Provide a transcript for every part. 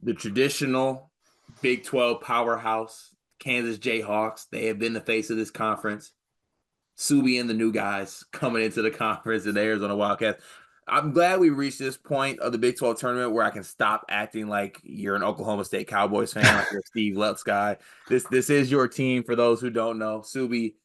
The traditional Big 12 powerhouse, Kansas Jayhawks. They have been the face of this conference. Subi and the new guys coming into the conference and the Arizona Wildcats. I'm glad we reached this point of the Big 12 tournament where I can stop acting like you're an Oklahoma State Cowboys fan, like you're a Steve Lutz guy. This is your team. For those who don't know, Subi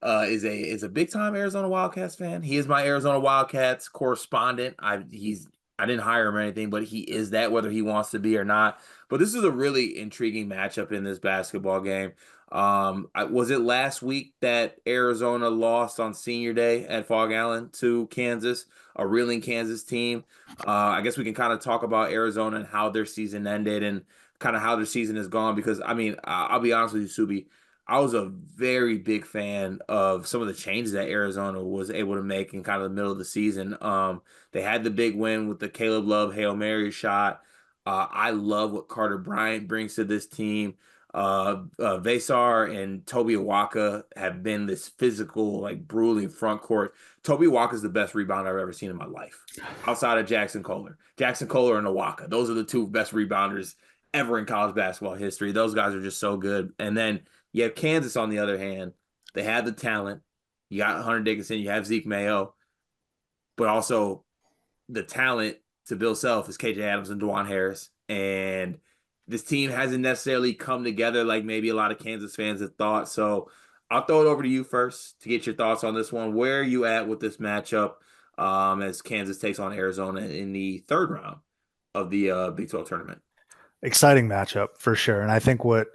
is a big time Arizona Wildcats fan. He is my Arizona Wildcats correspondent. I didn't hire him or anything, but he is that whether he wants to be or not. But this is a really intriguing matchup in this basketball game. Was it last week that Arizona lost on Senior Day at Fog Allen to Kansas, a reeling Kansas team? I guess we can kind of talk about Arizona and how their season ended and kind of how their season has gone. Because I mean, I'll be honest with you, Subi, I was a very big fan of some of the changes that Arizona was able to make in kind of the middle of the season. They had the big win with the Caleb Love Hail Mary shot. I love what Carter Bryant brings to this team. Vesar and Toby Awaka have been this physical, like grueling front court. Toby Awaka is the best rebounder I've ever seen in my life, outside of Jackson Kohler. Jackson Kohler and Awaka, those are the two best rebounders ever in college basketball history. Those guys are just so good. And then you have Kansas on the other hand. They have the talent. You got Hunter Dickinson, you have Zeke Mayo, but also the talent to Bill Self is KJ Adams and Dwan Harris. And this team hasn't necessarily come together like maybe a lot of Kansas fans have thought. So I'll throw it over to you first to get your thoughts on this one. Where are you at with this matchup as Kansas takes on Arizona in the third round of the Big 12 tournament? Exciting matchup for sure. And I think what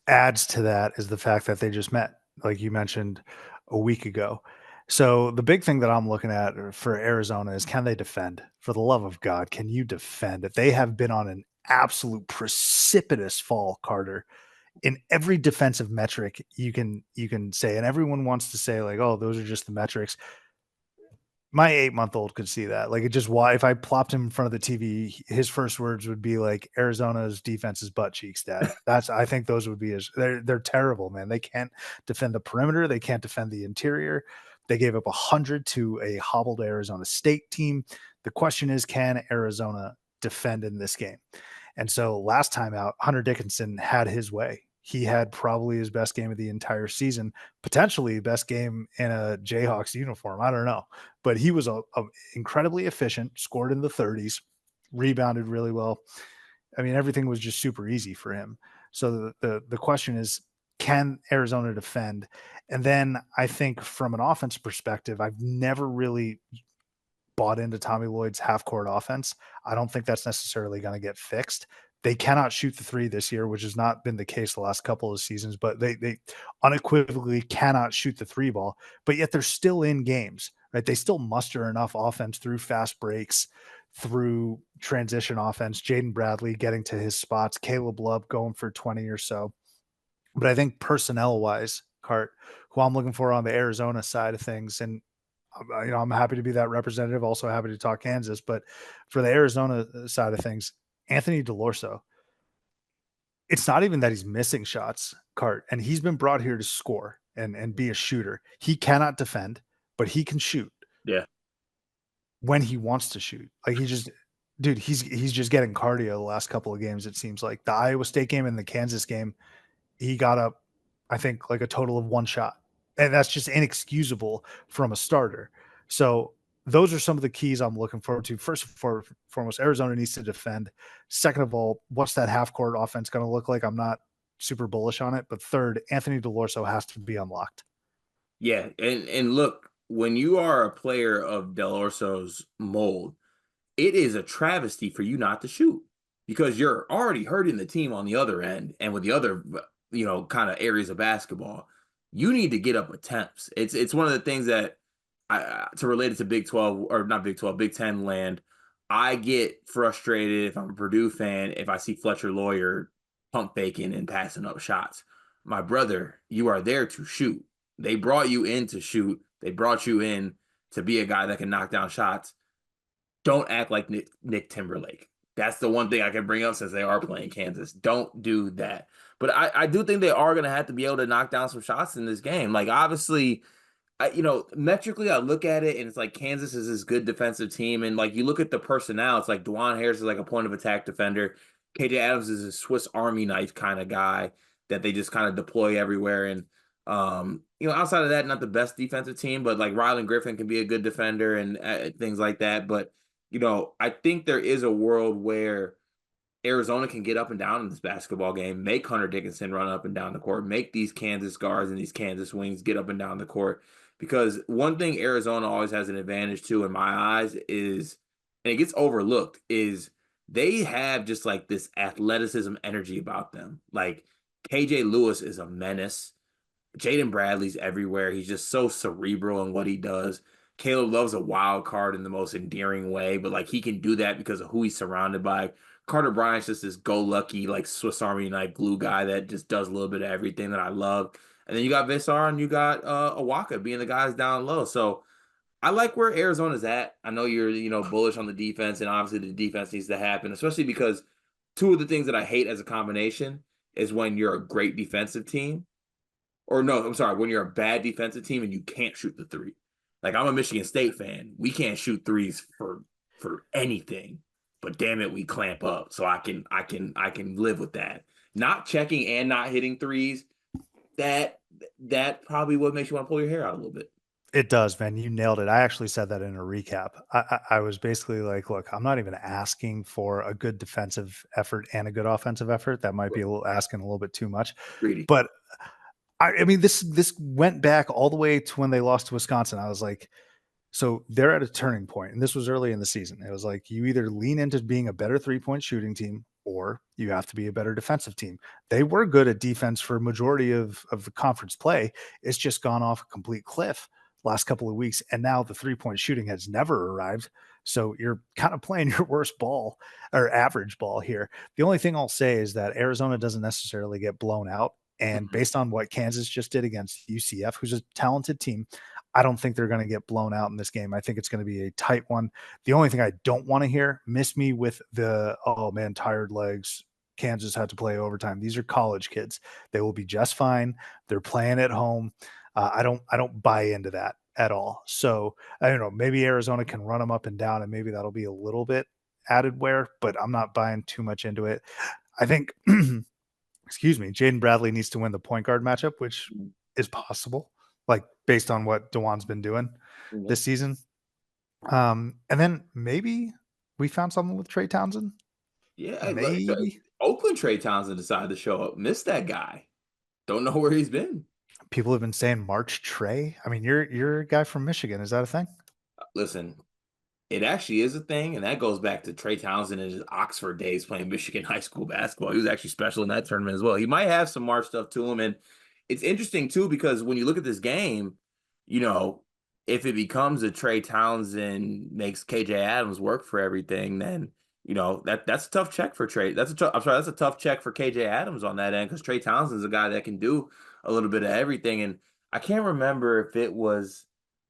adds to that is the fact that they just met, like you mentioned a week ago. So the big thing that I'm looking at for Arizona is, can they defend? For the love of God, can you defend? If they have been on an absolute precipitous fall, Carter, in every defensive metric you can say, and everyone wants to say like, oh, those are just the metrics. My 8-month-old could see that. Like, it just, why, if I plopped him in front of the TV, his first words would be like, Arizona's defense is butt cheeks, Dad. That's, I think those would be his. They're terrible, man. They can't defend the perimeter. They can't defend the interior. They gave up 100 to a hobbled Arizona State team. The question is, can Arizona defend in this game? And so last time out, Hunter Dickinson had his way. He had probably his best game of the entire season, potentially best game in a Jayhawks uniform. I don't know, but he was a incredibly efficient, scored in the 30s, rebounded really well. I mean, everything was just super easy for him. So the question is, can Arizona defend? And then I think from an offense perspective, I've never really bought into Tommy Lloyd's half court offense. I don't think that's necessarily going to get fixed. They cannot shoot the three this year, which has not been the case the last couple of seasons, but they unequivocally cannot shoot the three ball, but yet they're still in games, right? They still muster enough offense through fast breaks, through transition offense, Jaden Bradley getting to his spots, Caleb Love going for 20 or so. But I think personnel wise, Cart, who I'm looking for on the Arizona side of things, and I'm happy to be that representative. Also happy to talk Kansas, but for the Arizona side of things, Anthony Delorso. It's not even that he's missing shots, Cart, and he's been brought here to score and be a shooter. He cannot defend, but he can shoot Yeah. when he wants to shoot. Like, he just, dude, he's just getting cardio the last couple of games. It seems like the Iowa State game and the Kansas game, he got up, I think, like a total of one shot. And that's just inexcusable from a starter. So those are some of the keys I'm looking forward to. First and foremost, Arizona needs to defend. Second of all, what's that half court offense going to look like? I'm not super bullish on it. But third, Anthony Delorso has to be unlocked. Yeah. And look, when you are a player of Del Orso's mold, it is a travesty for you not to shoot because you're already hurting the team on the other end and with the other kind of areas of basketball. You need to get up attempts. It's one of the things that to relate it to Big 12 or not Big 12, Big 10 land. I get frustrated if I'm a Purdue fan if I see Fletcher Lawyer pump faking and passing up shots. My brother, you are there to shoot. They brought you in to shoot. They brought you in to be a guy that can knock down shots. Don't act like Nick Timberlake. That's the one thing I can bring up since they are playing Kansas. Don't do that. But I do think they are going to have to be able to knock down some shots in this game. Like, obviously, metrically, I look at it and it's like Kansas is this good defensive team. And like, you look at the personnel, it's like Dwan Harris is like a point of attack defender. KJ Adams is a Swiss Army knife kind of guy that they just kind of deploy everywhere. And outside of that, not the best defensive team, but like Rylan Griffin can be a good defender and things like that. But I think there is a world where Arizona can get up and down in this basketball game, make Hunter Dickinson run up and down the court, make these Kansas guards and these Kansas wings get up and down the court. Because one thing Arizona always has an advantage to, in my eyes, is, and it gets overlooked, is they have just like this athleticism energy about them. Like KJ Lewis is a menace. Jaden Bradley's everywhere. He's just so cerebral in what he does. Caleb Love's a wild card in the most endearing way, but like he can do that because of who he's surrounded by. Carter Bryant's just this go-lucky, like Swiss Army knife glue guy that just does a little bit of everything that I love. And then you got Vesar and you got Awaka being the guys down low. So I like where Arizona's at. I know you're, bullish on the defense, and obviously the defense needs to happen, especially because two of the things that I hate as a combination is when you're a great defensive team, or no, I'm sorry, when you're a bad defensive team and you can't shoot the three. Like I'm a Michigan State fan. We can't shoot threes for anything, but damn it, we clamp up. So I can live with that. Not checking and not hitting threes, that probably what makes you want to pull your hair out a little bit. It does, man. You nailed it. I actually said that in a recap. I was basically like, look, I'm not even asking for a good defensive effort and a good offensive effort. That might be asking a little bit too much. Greedy. But I mean, this went back all the way to when they lost to Wisconsin. I was like, so they're at a turning point, and this was early in the season. It was like you either lean into being a better 3-point shooting team or you have to be a better defensive team. They were good at defense for a majority of the conference play. It's just gone off a complete cliff last couple of weeks, and now the 3-point shooting has never arrived. So you're kind of playing your worst ball or average ball here. The only thing I'll say is that Arizona doesn't necessarily get blown out. And based on what Kansas just did against UCF, who's a talented team, I don't think they're going to get blown out in this game. I think it's going to be a tight one. The only thing I don't want to hear, miss me with the, oh man, tired legs. Kansas had to play overtime. These are college kids. They will be just fine. They're playing at home. I don't buy into that at all. So I don't know. Maybe Arizona can run them up and down, and maybe that'll be a little bit added wear, but I'm not buying too much into it. I think excuse me, Jaden Bradley needs to win the point guard matchup, which is possible, like based on what DeJuan's been doing this season. And then maybe we found something with Trey Townsend. Yeah, maybe Oakland Trey Townsend decided to show up. Missed that guy. Don't know where he's been. People have been saying March Trey. I mean, you're a guy from Michigan. Is that a thing? Listen, it actually is a thing, and that goes back to Trey Townsend and his Oxford days playing Michigan high school basketball. He was actually special in that tournament as well. He might have some March stuff to him, and it's interesting too because when you look at this game, if it becomes a Trey Townsend makes KJ Adams work for everything, then that's a tough check for Trey. That's a tough check for KJ Adams on that end because Trey Townsend's a guy that can do a little bit of everything, and I can't remember if it was.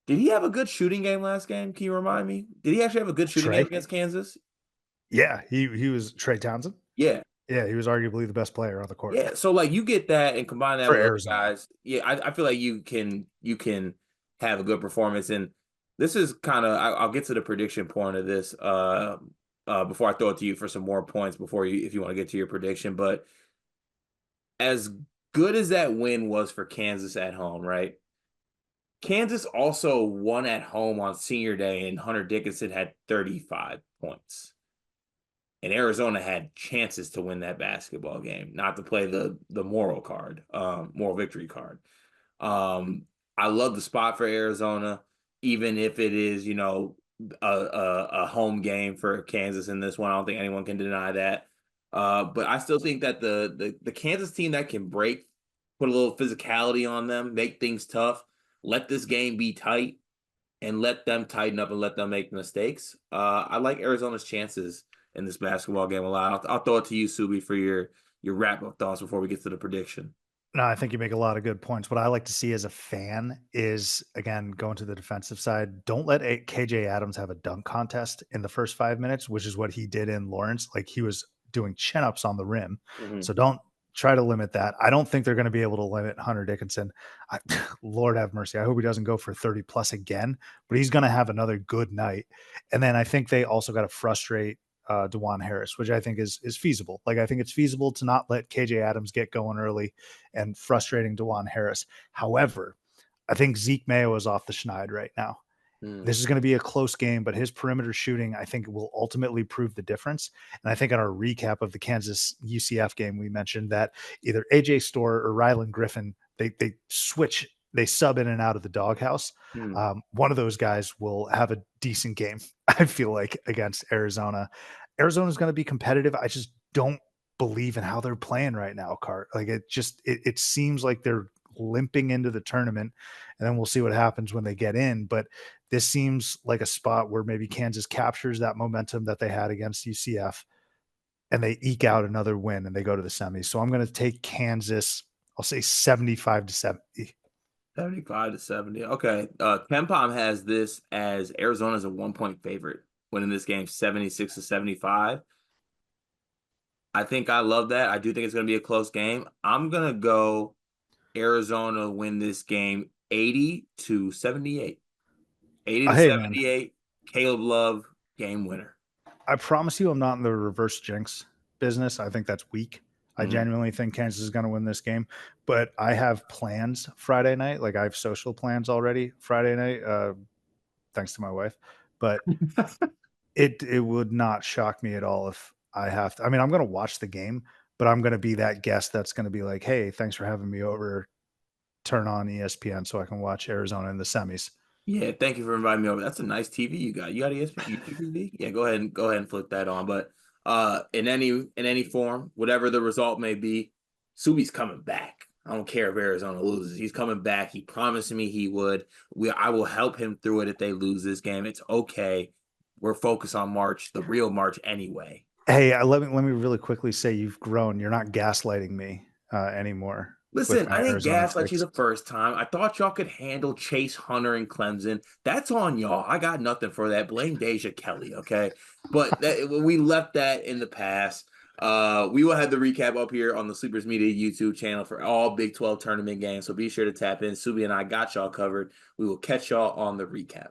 Did he have a good shooting game last game? Can you remind me? Did he actually have a good shooting game against Kansas? Yeah, he was Trey Townsend. Yeah. Yeah, he was arguably the best player on the court. Yeah, so like you get that and combine that for with Arizona guys. Yeah, I feel like you can have a good performance. And this is kind of I'll get to the prediction point of this before I throw it to you for some more points if you want to get to your prediction. But as good as that win was for Kansas at home, right? Kansas also won at home on senior day, and Hunter Dickinson had 35 points. And Arizona had chances to win that basketball game, not to play the moral card, moral victory card. I love the spot for Arizona, even if it is, a home game for Kansas in this one. I don't think anyone can deny that. But I still think that the Kansas team that can break, put a little physicality on them, make things tough, let this game be tight, and let them tighten up and let them make mistakes. I like Arizona's chances in this basketball game a lot. I'll throw it to you, Subi, for your wrap-up thoughts before we get to the prediction. No, I think you make a lot of good points. What I like to see as a fan is, again, going to the defensive side, don't let KJ Adams have a dunk contest in the first 5 minutes, which is what he did in Lawrence. Like he was doing chin-ups on the rim. So don't try to limit that. I don't think they're going to be able to limit Hunter Dickinson. Lord have mercy. I hope he doesn't go for 30 plus again, but he's going to have another good night. And then I think they also got to frustrate Dewan Harris, which I think is feasible. Like I think it's feasible to not let KJ Adams get going early and frustrating Dewan Harris. However, I think Zeke Mayo is off the schneid right now. Mm. This is going to be a close game, but his perimeter shooting, I think, will ultimately prove the difference. And I think on our recap of the Kansas UCF game, we mentioned that either AJ Storr or Rylan Griffin, they switch, they sub in and out of the doghouse. Mm. One of those guys will have a decent game, I feel like, against Arizona. Arizona is going to be competitive. I just don't believe in how they're playing right now, Cart. Like it seems like they're limping into the tournament, and then we'll see what happens when they get in. But this seems like a spot where maybe Kansas captures that momentum that they had against UCF and they eke out another win and they go to the semis. So I'm going to take Kansas, I'll say 75-70. 75-70. Okay. KenPom has this as Arizona's a 1-point favorite winning this game 76-75. I think I love that. I do think it's going to be a close game. I'm going to go Arizona win this game 80-78. Hey, man, 80-78. Caleb Love game winner. I promise you I'm not in the reverse jinx business. I think that's weak. I genuinely think Kansas is going to win this game, but I have plans Friday night. Like I have social plans already Friday night, thanks to my wife. But it would not shock me at all if I have to. I mean, I'm going to watch the game, but I'm going to be that guest that's going to be like, "Hey, thanks for having me over. Turn on ESPN so I can watch Arizona in the semis." Yeah, thank you for inviting me over. That's a nice TV you got. You got ESPN TV? Yeah, go ahead and flip that on. But in any form, whatever the result may be, Subi's coming back. I don't care if Arizona loses. He's coming back. He promised me he would. I will help him through it if they lose this game. It's okay. We're focused on March, the real March anyway. Hey, let me really quickly say you've grown. You're not gaslighting me anymore. Listen, With I my didn't Arizona gaslight you takes. the first time. I thought y'all could handle Chase Hunter and Clemson. That's on y'all. I got nothing for that. Blame Deja Kelly, okay? But we left that in the past. We will have the recap up here on the Sleepers Media YouTube channel for all Big 12 tournament games. So be sure to tap in. Subi and I got y'all covered. We will catch y'all on the recap.